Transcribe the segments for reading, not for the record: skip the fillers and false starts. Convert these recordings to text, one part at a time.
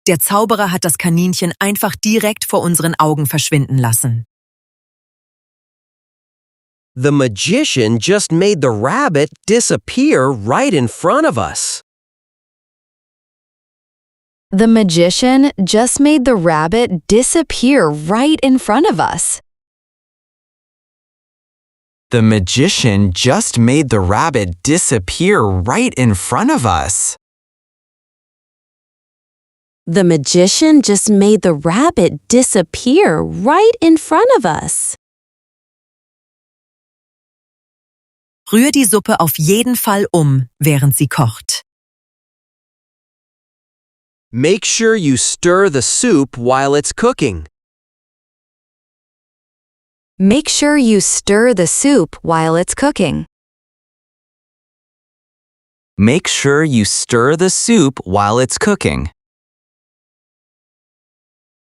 Der Zauberer hat das Kaninchen einfach direkt vor unseren Augen verschwinden lassen. The magician just made the rabbit disappear right in front of us. The magician just made the rabbit disappear right in front of us. The magician just made the rabbit disappear right in front of us. The magician just made the rabbit disappear right in front of us. Rühr die Suppe auf jeden Fall während sie kocht. Make sure you stir the soup while it's cooking. Make sure you stir the soup while it's cooking. Make sure you stir the soup while it's cooking.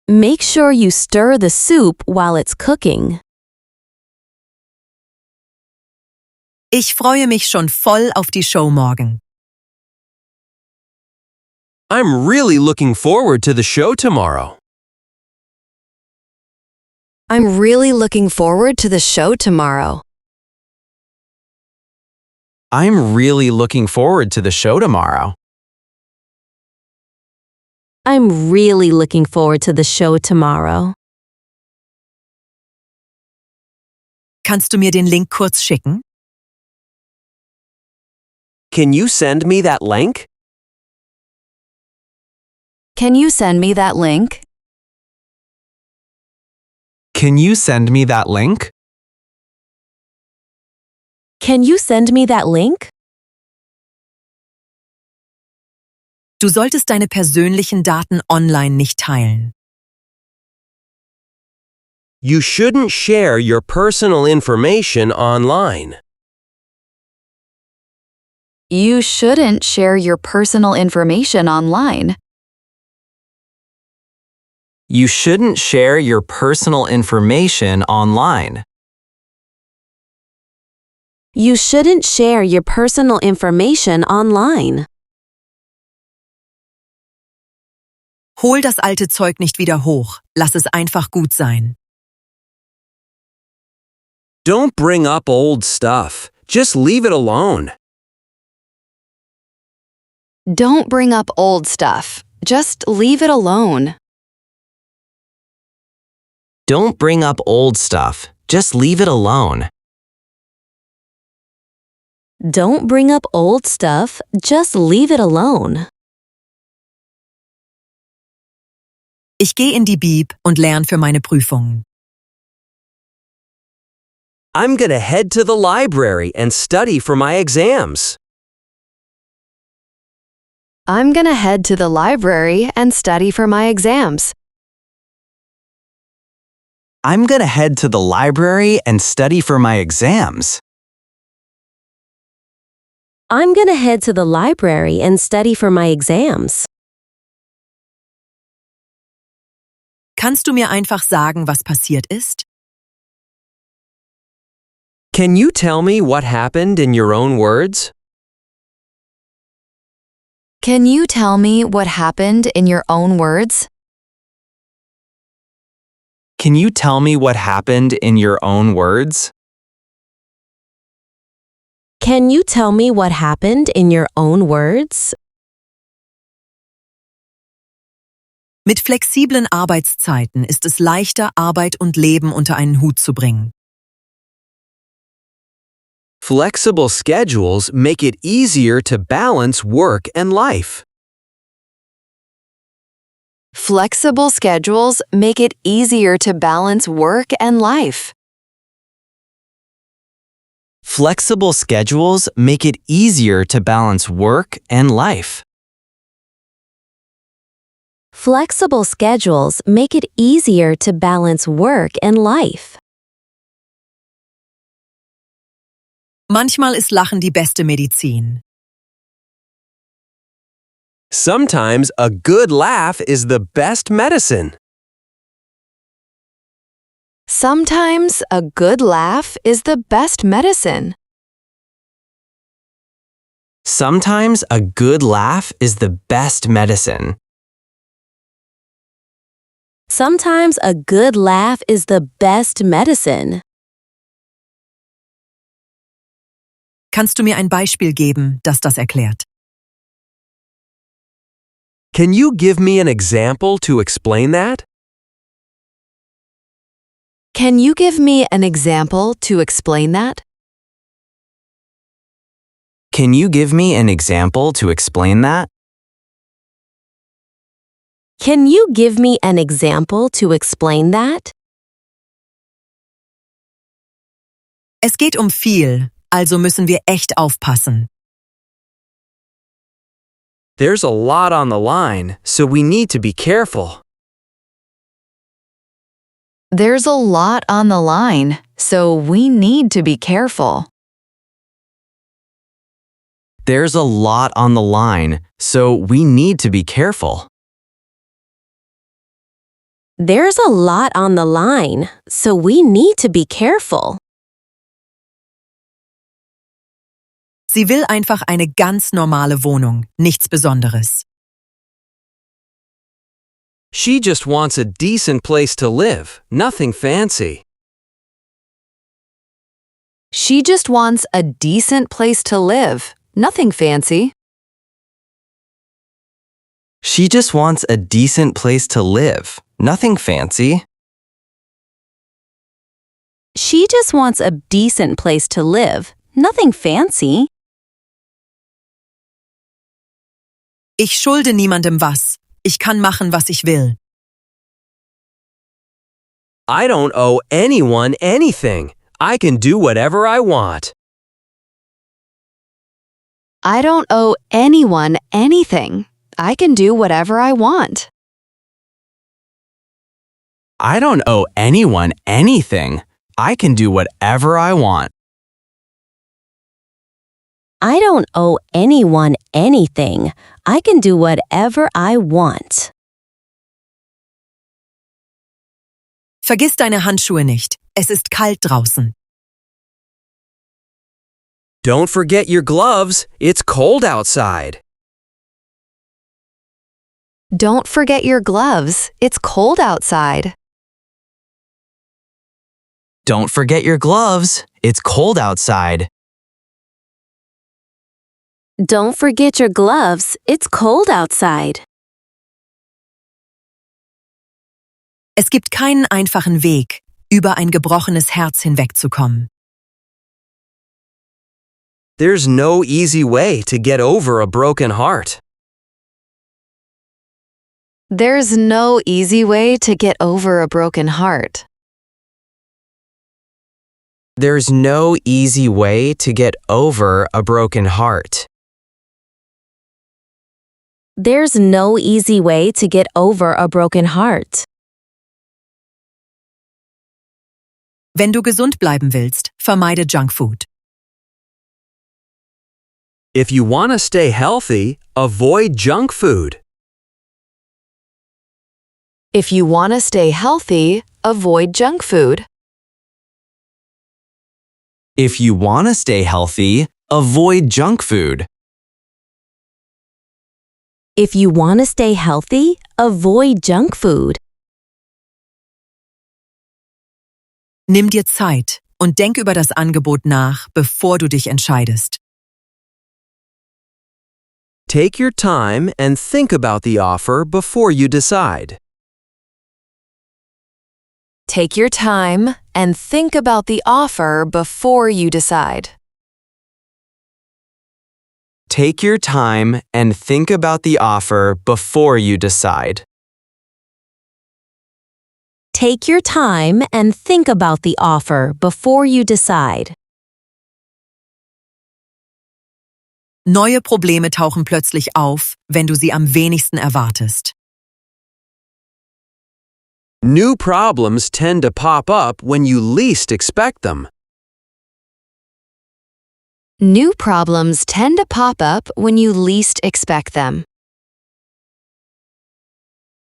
Make sure you stir the soup while it's cooking. Ich freue mich schon voll auf die Show morgen. I'm really looking forward to the show tomorrow. I'm really looking forward to the show tomorrow. I'm really looking forward to the show tomorrow. I'm really looking forward to the show tomorrow. Kannst du mir den Link kurz schicken? Can you send me that link? Can you send me that link? Can you send me that link? Can you send me that link? Du solltest deine persönlichen Daten online nicht teilen. You shouldn't share your personal information online. You shouldn't share your personal information online. You shouldn't share your personal information online. You shouldn't share your personal information online. Hol das alte Zeug nicht wieder hoch. Lass es einfach gut sein. Don't bring up old stuff. Just leave it alone. Don't bring up old stuff. Just leave it alone. Don't bring up old stuff. Just leave it alone. Don't bring up old stuff. Just leave it alone. Ich gehe in die Bib und lerne für meine Prüfungen. I'm gonna head to the library and study for my exams. I'm gonna head to the library and study for my exams. I'm gonna head to the library and study for my exams. I'm gonna head to the library and study for my exams. Kannst du mir einfach sagen, was passiert ist? Can you tell me what happened in your own words? Can you tell me what happened in your own words? Can you tell me what happened in your own words? Can you tell me what happened in your own words? Mit flexiblen Arbeitszeiten ist es leichter, Arbeit und Leben unter einen Hut zu bringen. Flexible schedules make it easier to balance work and life. Flexible schedules make it easier to balance work and life. Flexible schedules make it easier to balance work and life. Flexible schedules make it easier to balance work and life. Manchmal ist Lachen die beste Medizin. Sometimes a good laugh is the best medicine. Sometimes a good laugh is the best medicine. Sometimes a good laugh is the best medicine. Sometimes a good laugh is the best medicine. Kannst du mir ein Beispiel geben, das das erklärt? Can you give me an example to explain that? Can you give me an example to explain that? Can you give me an example to explain that? Can you give me an example to explain that? Es geht um viel, also müssen wir echt aufpassen. There's a lot on the line, so we need to be careful. There's a lot on the line, so we need to be careful. There's a lot on the line, so we need to be careful. There's a lot on the line, so we need to be careful. Sie will einfach eine ganz normale Wohnung, nichts Besonderes. She just wants a decent place to live, nothing fancy. She just wants a decent place to live, nothing fancy. She just wants a decent place to live, nothing fancy. She just wants a decent place to live, nothing fancy. Ich schulde niemandem was. Ich kann machen, was ich will. I don't owe anyone anything. I can do whatever I want. I don't owe anyone anything. I can do whatever I want. I don't owe anyone anything. I can do whatever I want. I don't owe anyone anything. I can do whatever I want. Vergiss deine Handschuhe nicht. Es ist kalt draußen. Don't forget your gloves. It's cold outside. Don't forget your gloves. It's cold outside. Don't forget your gloves. It's cold outside. Don't forget your gloves. It's cold outside. Es gibt keinen einfachen Weg, über ein gebrochenes Herz hinwegzukommen. There's no easy way to get over a broken heart. There's no easy way to get over a broken heart. There's no easy way to get over a broken heart. There's no easy way to get over a broken heart. Wenn du gesund bleiben willst, vermeide Junkfood. If you want to stay healthy, avoid junk food. If you want to stay healthy, avoid junk food. If you want to stay healthy, avoid junk food. If you want to stay healthy, avoid junk food. Nimm dir Zeit und denk über das Angebot nach, bevor du dich entscheidest. Take your time and think about the offer before you decide. Take your time and think about the offer before you decide. Take your time and think about the offer before you decide. Take your time and think about the offer before you decide. Neue Probleme tauchen plötzlich auf, wenn du sie am wenigsten erwartest. New problems tend to pop up when you least expect them. New problems tend to pop up when you least expect them.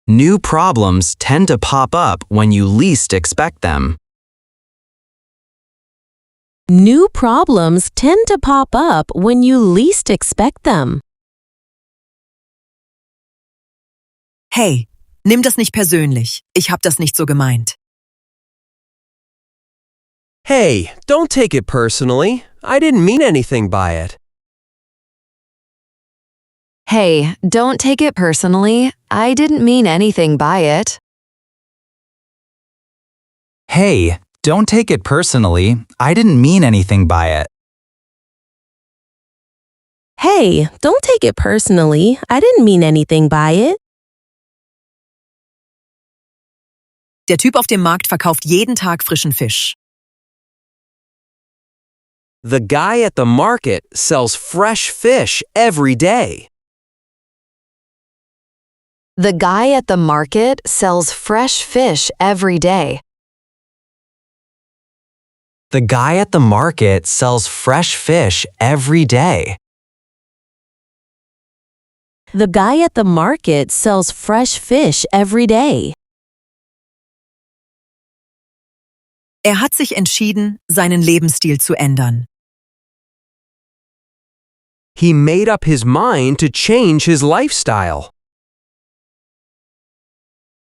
New problems tend to pop up when you least expect them. New problems tend to pop up when you least expect them. Hey, Nimm das nicht persönlich. Ich hab das nicht so gemeint. Hey, don't take it personally. I didn't mean anything by it. Hey, don't take it personally. I didn't mean anything by it. Hey, don't take it personally. I didn't mean anything by it. Hey, don't take it personally. I didn't mean anything by it. Der Typ auf dem Markt verkauft jeden Tag frischen Fisch. The guy at the market sells fresh fish every day. The guy at the market sells fresh fish every day. The guy at the market sells fresh fish every day. The guy at the market sells fresh fish every day. Er hat sich entschieden, seinen Lebensstil zu ändern. He made up his mind to change his lifestyle.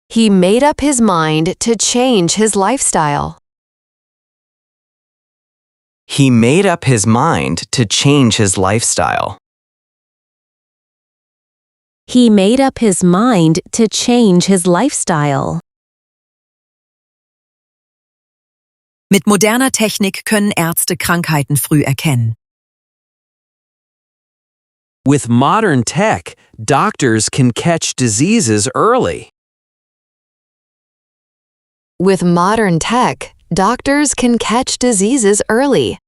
He made up his mind to change his lifestyle. He made up his mind to change his lifestyle. He made up his mind to change his lifestyle. Mit moderner Technik können Ärzte Krankheiten früh erkennen. With modern tech, doctors can catch diseases early. With modern tech, doctors can catch diseases early.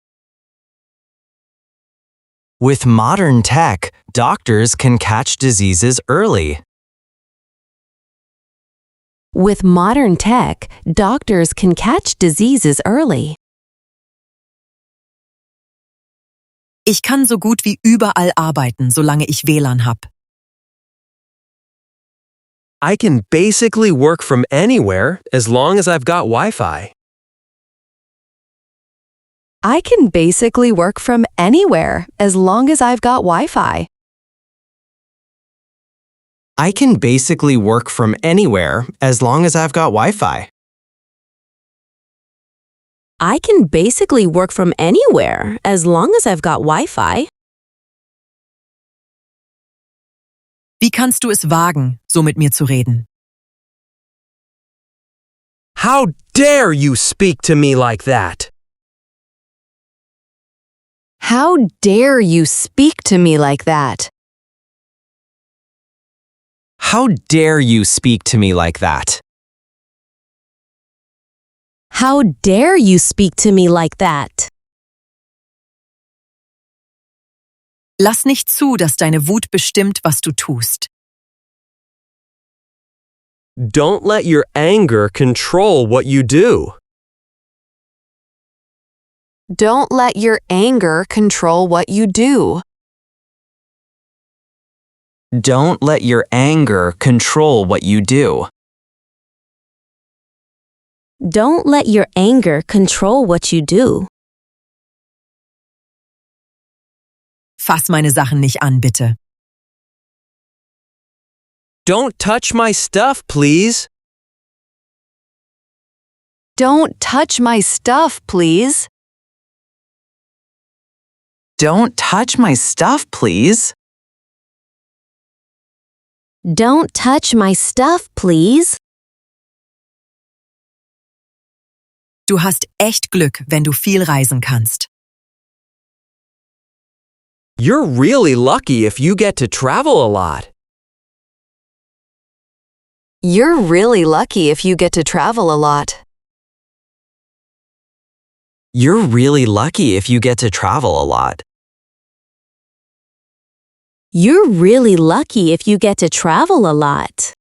With modern tech, doctors can catch diseases early. With modern tech, doctors can catch diseases early. Ich kann so gut wie überall arbeiten, solange ich WLAN hab. I can basically work from anywhere as long as I've got Wi-Fi. I can basically work from anywhere as long as I've got Wi-Fi. I can basically work from anywhere as long as I've got Wi-Fi. I can basically work from anywhere as long as I've got Wi-Fi. Wie kannst du es wagen, so mit mir zu reden? How dare you speak to me like that? How dare you speak to me like that? How dare you speak to me like that? How dare you speak to me like that? Lass nicht zu, dass deine Wut bestimmt, was du tust. Don't let your anger control what you do. Don't let your anger control what you do. Don't let your anger control what you do. Don't let your anger control what you do. Fass meine Sachen nicht an, bitte. Don't touch my stuff, please. Don't touch my stuff, please. Don't touch my stuff, please. Don't touch my stuff, please. Du hast echt Glück, wenn du viel reisen kannst. You're really lucky if you get to travel a lot. You're really lucky if you get to travel a lot. You're really lucky if you get to travel a lot. You're really lucky if you get to travel a lot.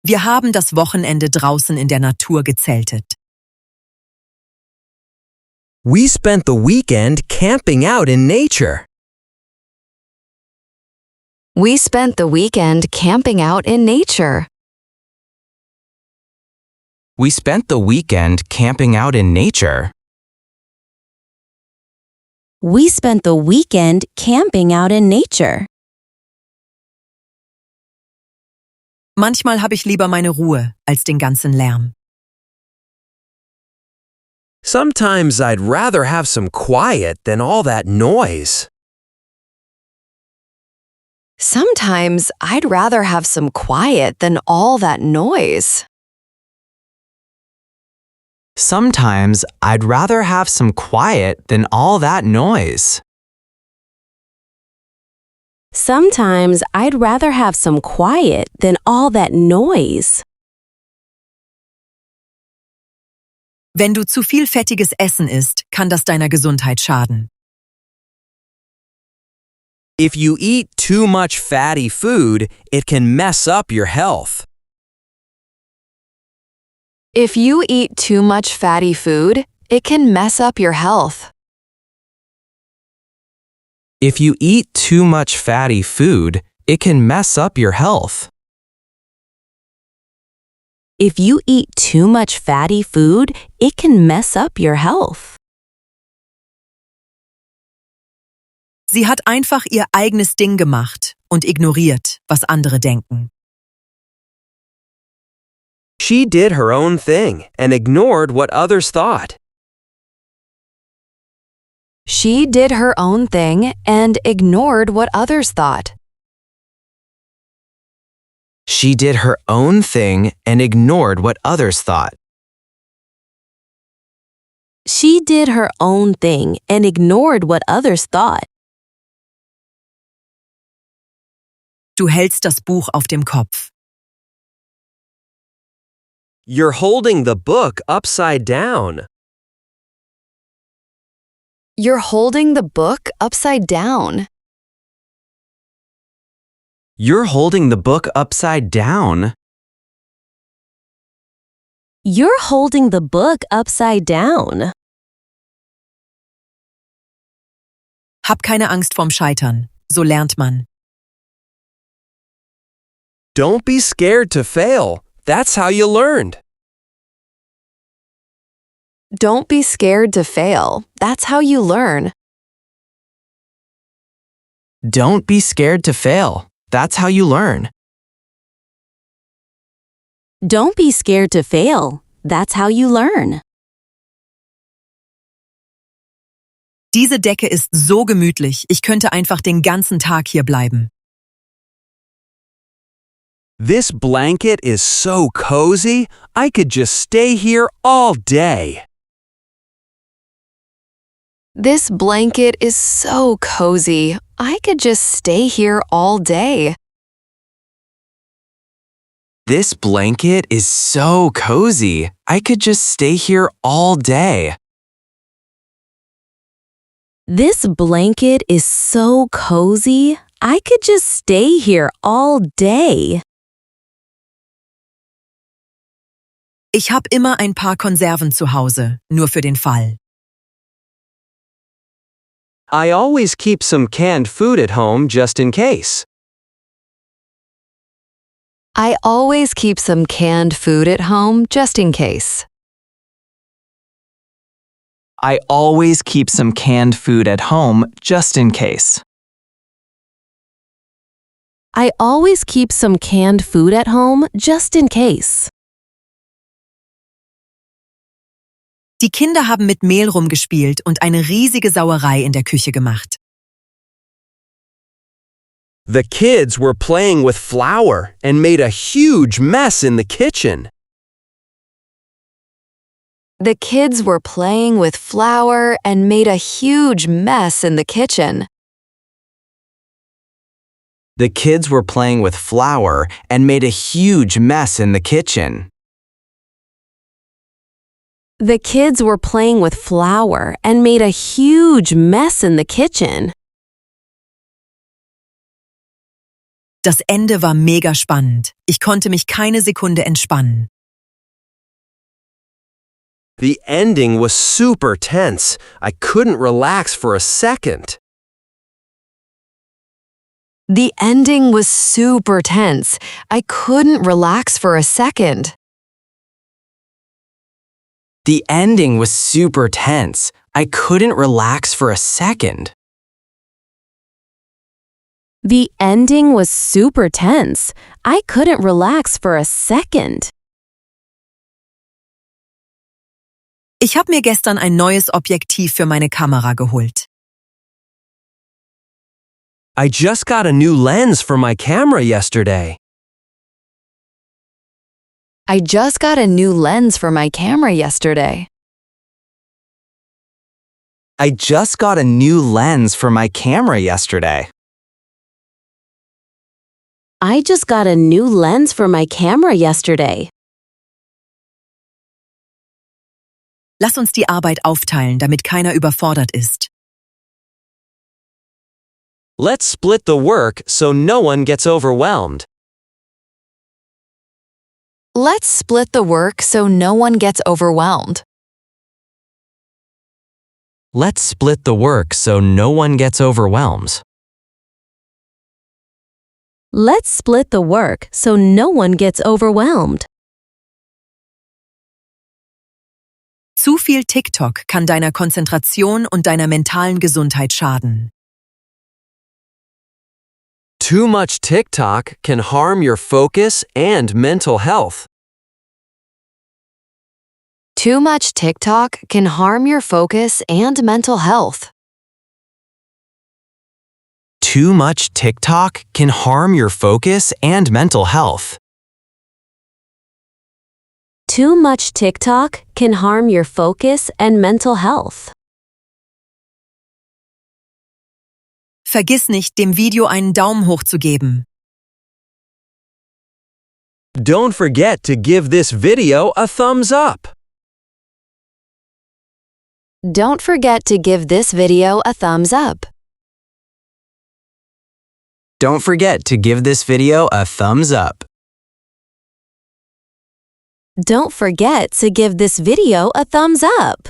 Wir haben das Wochenende draußen in der Natur gezeltet. We spent the weekend camping out in nature. We spent the weekend camping out in nature. We spent the weekend camping out in nature. We spent the weekend camping out in nature. Manchmal habe ich lieber meine Ruhe als den ganzen Lärm. Sometimes I'd rather have some quiet than all that noise. Sometimes I'd rather have some quiet than all that noise. Sometimes I'd rather have some quiet than all that noise. Sometimes I'd rather have some quiet than all that noise. Wenn du zu viel fettiges Essen isst, kann das deiner Gesundheit schaden. If you eat too much fatty food, it can mess up your health. If you eat too much fatty food, it can mess up your health. If you eat too much fatty food, it can mess up your health. If you eat too much fatty food, it can mess up your health. Sie hat einfach ihr eigenes Ding gemacht und ignoriert, was andere denken. She did her own thing and ignored what others thought. She did her own thing and ignored what others thought. She did her own thing and ignored what others thought. She did her own thing and ignored what others thought. Du hältst das Buch auf dem Kopf. You're holding the book upside down. You're holding the book upside down. You're holding the book upside down. You're holding the book upside down. Hab keine Angst vorm Scheitern. So lernt man. Don't be scared to fail. That's how you learned. Don't be scared to fail. That's how you learn. Don't be scared to fail. That's how you learn. Don't be scared to fail. That's how you learn. Diese Decke ist so gemütlich, ich könnte einfach den ganzen Tag hier bleiben. This blanket is so cozy, I could just stay here all day. This blanket is so cozy. I could just stay here all day. This blanket is so cozy. I could just stay here all day. This blanket is so cozy. I could just stay here all day. Ich hab immer ein paar Konserven zu Hause, nur für den Fall. I always keep some canned food at home just in case. I always keep some canned food at home just in case. I always keep some canned food at home just in case. I always keep some canned food at home just in case. Die Kinder haben mit Mehl rumgespielt und eine riesige Sauerei in der Küche gemacht. The kids were playing with flour and made a huge mess in the kitchen. The kids were playing with flour and made a huge mess in the kitchen. The kids were playing with flour and made a huge mess in the kitchen. The kids were playing with flour and made a huge mess in the kitchen. Das Ende war mega spannend. Ich konnte mich keine Sekunde entspannen. The ending was super tense. I couldn't relax for a second. The ending was super tense. I couldn't relax for a second. The ending was super tense. I couldn't relax for a second. The ending was super tense. I couldn't relax for a second. Ich habe mir gestern ein neues Objektiv für meine Kamera geholt. I just got a new lens for my camera yesterday. I just got a new lens for my camera yesterday. I just got a new lens for my camera yesterday. I just got a new lens for my camera yesterday. Lass uns die Arbeit aufteilen, damit keiner überfordert ist. Let's split the work so no one gets overwhelmed. Let's split the work so no one gets overwhelmed. Let's split the work so no one gets overwhelmed. Let's split the work so no one gets overwhelmed. Zu viel TikTok kann deiner Konzentration und deiner mentalen Gesundheit schaden. Too much TikTok can harm your focus and mental health. Too much TikTok can harm your focus and mental health. Too much TikTok can harm your focus and mental health. Too much TikTok can harm your focus and mental health. Vergiss nicht, dem Video einen Daumen hoch zu geben. Don't forget to give this video a thumbs up. Don't forget to give this video a thumbs up. Don't forget to give this video a thumbs up. Don't forget to give this video a thumbs up.